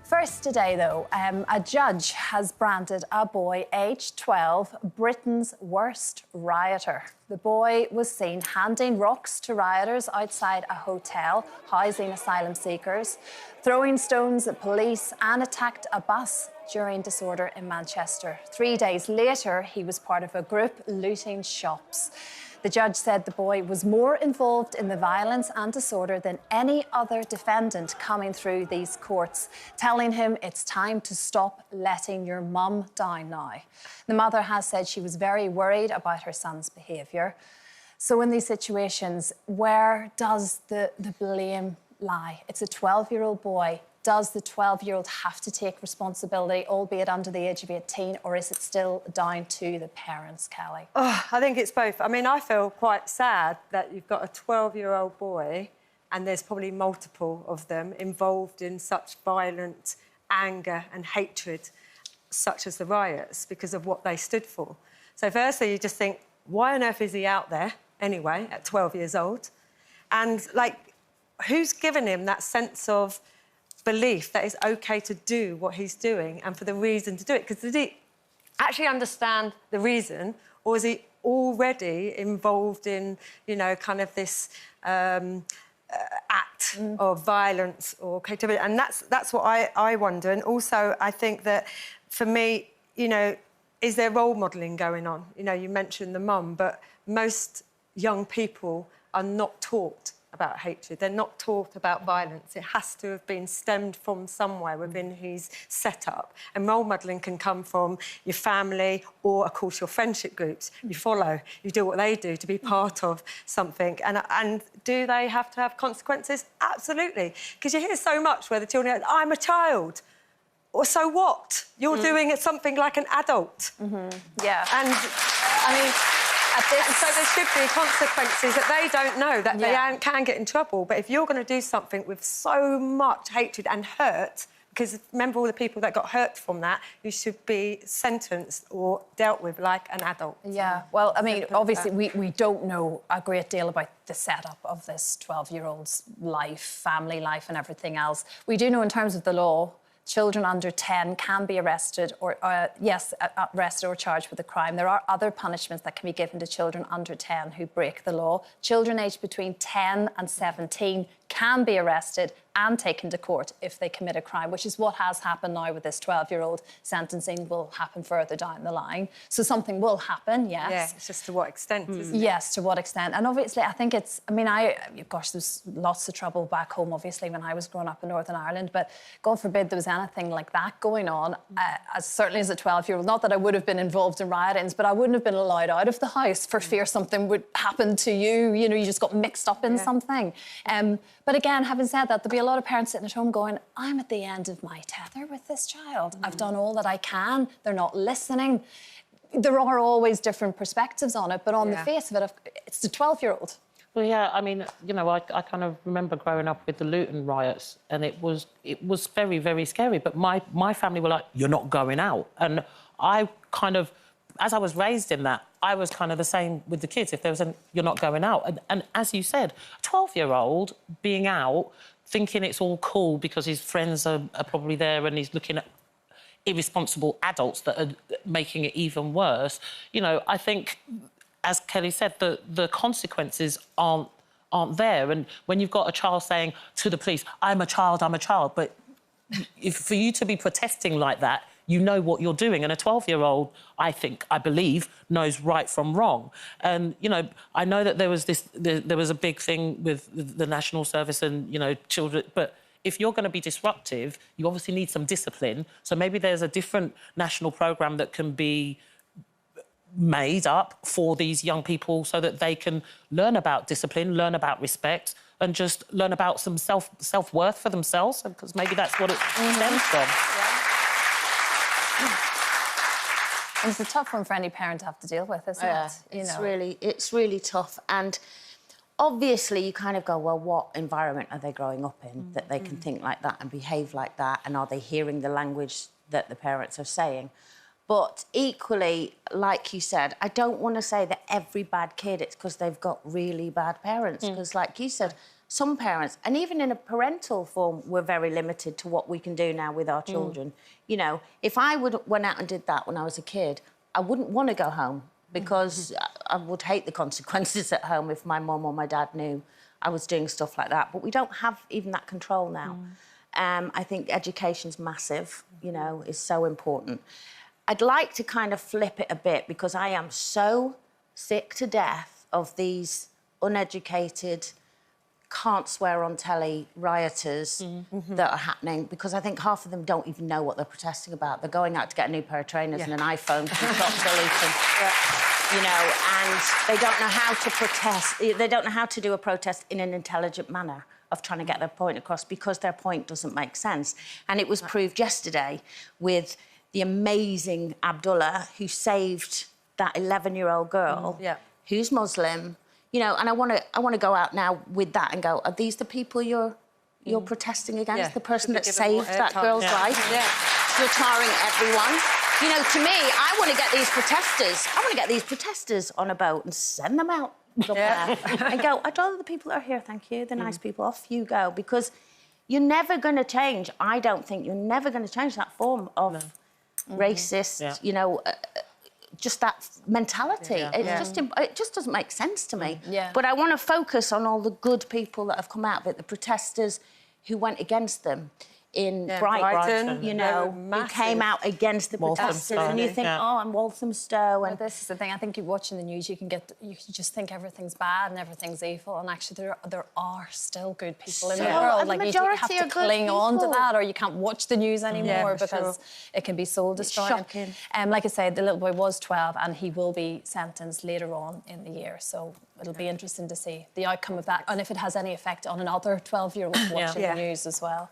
First today, though, a judge has branded a boy aged 12 Britain's worst rioter. The boy was seen handing rocks to rioters outside a hotel housing asylum seekers, throwing stones at police and attacked a bus during disorder in Manchester. 3 days later, he was part of a group looting shops. The judge said the boy was more involved in the violence and disorder than any other defendant coming through these courts, telling him it's time to stop letting your mum down now. The mother has said she was very worried about her son's behaviour. So in these situations, where does the blame lie? It's a 12-year-old boy. Does the 12-year-old have to take responsibility, albeit under the age of 18, or is it still down to the parents, Kelly? Oh, I think it's both. I mean, I feel quite sad that you've got a 12-year-old boy and there's probably multiple of them involved in such violent anger and hatred, such as the riots, because of what they stood for. So firstly, you just think, why on earth is he out there anyway, at 12 years old? And, like, who's given him that sense of belief that it's OK to do what he's doing and for the reason to do it? Because did he actually understand the reason, or is he already involved in, you know, kind of this act of violence or creativity? And that's what I wonder. And also, I think that, for me, you know, is there role modelling going on? You know, you mentioned the mum, but most young people are not taught about hatred. They're not taught about violence. It has to have been stemmed from somewhere within his setup. And role modelling can come from your family or, of course, your friendship groups. You follow, you do what they do to be part of something. And do they have to have consequences? Absolutely. Because you hear so much where the children go, I'm a child. Or so what? You're doing something like an adult. Yeah. And, I mean, so there should be consequences that they don't know, that they can get in trouble. But if you're going to do something with so much hatred and hurt, because remember all the people that got hurt from that, you should be sentenced or dealt with like an adult. Yeah, well, I mean, obviously we don't know a great deal about the setup of this 12-year-old's life, family life and everything else. We do know in terms of the law, children under 10 can be arrested or, arrested or charged with a crime. There are other punishments that can be given to children under 10 who break the law. Children aged between 10 and 17 can be arrested and taken to court if they commit a crime, which is what has happened now with this 12-year-old. Sentencing will happen further down the line. So something will happen, yes. Yeah, it's just to what extent, isn't it? Yes, to what extent. And obviously, I think it's... I mean, gosh, there's lots of trouble back home, obviously, when I was growing up in Northern Ireland, but God forbid there was anything like that going on, certainly as a 12-year-old. Not that I would have been involved in riotings, but I wouldn't have been allowed out of the house for fear something would happen to you. You know, you just got mixed up in something. But again, having said that, there'll be a lot of parents sitting at home going, I'm at the end of my tether with this child. I've done all that I can. They're not listening. There are always different perspectives on it, but on the face of it, it's the 12-year-old. Well, yeah, I mean, you know, I kind of remember growing up with the Luton riots, and it was very, very scary. But my family were like, you're not going out. And I kind of, as I was raised in that, I was kind of the same with the kids. If there was you're not going out. And as you said, a 12-year-old being out, thinking it's all cool because his friends are probably there and he's looking at irresponsible adults that are making it even worse. You know, I think, as Kelly said, the consequences aren't there. And when you've got a child saying to the police, I'm a child, but for you to be protesting like that, you know what you're doing. And a 12-year-old, I believe, knows right from wrong. And, you know, I know that there was a big thing with the National Service and, you know, children, but if you're going to be disruptive, you obviously need some discipline. So maybe there's a different national programme that can be made up for these young people so that they can learn about discipline, learn about respect, and just learn about some self-worth for themselves, because maybe that's what it stems from. And it's a tough one for any parent to have to deal with, isn't it? It's really tough. And obviously you kind of go, well, what environment are they growing up in that they can think like that and behave like that? And are they hearing the language that the parents are saying? But equally, like you said, I don't want to say that every bad kid, it's because they've got really bad parents. Because like you said, some parents, and even in a parental form, we're very limited to what we can do now with our children. You know, if I went out and did that when I was a kid, I wouldn't want to go home because I would hate the consequences at home if my mum or my dad knew I was doing stuff like that. But we don't have even that control now. I think education's massive, you know, is so important. I'd like to kind of flip it a bit because I am so sick to death of these uneducated, can't swear on telly rioters that are happening, because I think half of them don't even know what they're protesting about. They're going out to get a new pair of trainers and an iPhone to stop deleting. You know, and they don't know how to protest. They don't know how to do a protest in an intelligent manner of trying to get their point across, because their point doesn't make sense. And it was proved yesterday with the amazing Abdullah, who saved that 11-year-old girl who's Muslim. You know, and I want to go out now with that and go, are these the people you're protesting against? The person that saved that girl's life? You're tarring everyone. You know, to me, I want to get these protesters on a boat and send them out up there and go, I'd rather the people that are here, thank you, the nice people, off you go, because you're never going to change, I don't think, you're never going to change that form of racist, you know, just that mentality. It just doesn't make sense to me. But I want to focus on all the good people that have come out of it, the protesters who went against them in Brighton, you know, who came out against the protesters, and you think, oh, and Walthamstow, and this is the thing. I think you're watching the news, you can just think everything's bad and everything's evil, and actually there are still good people in the world. Like, you have to cling on to that, or you can't watch the news anymore because it can be soul destroying. Shocking. Like I said, the little boy was 12, and he will be sentenced later on in the year. So it'll be interesting to see the outcome of that, and if it has any effect on another 12-year-old watching the news as well.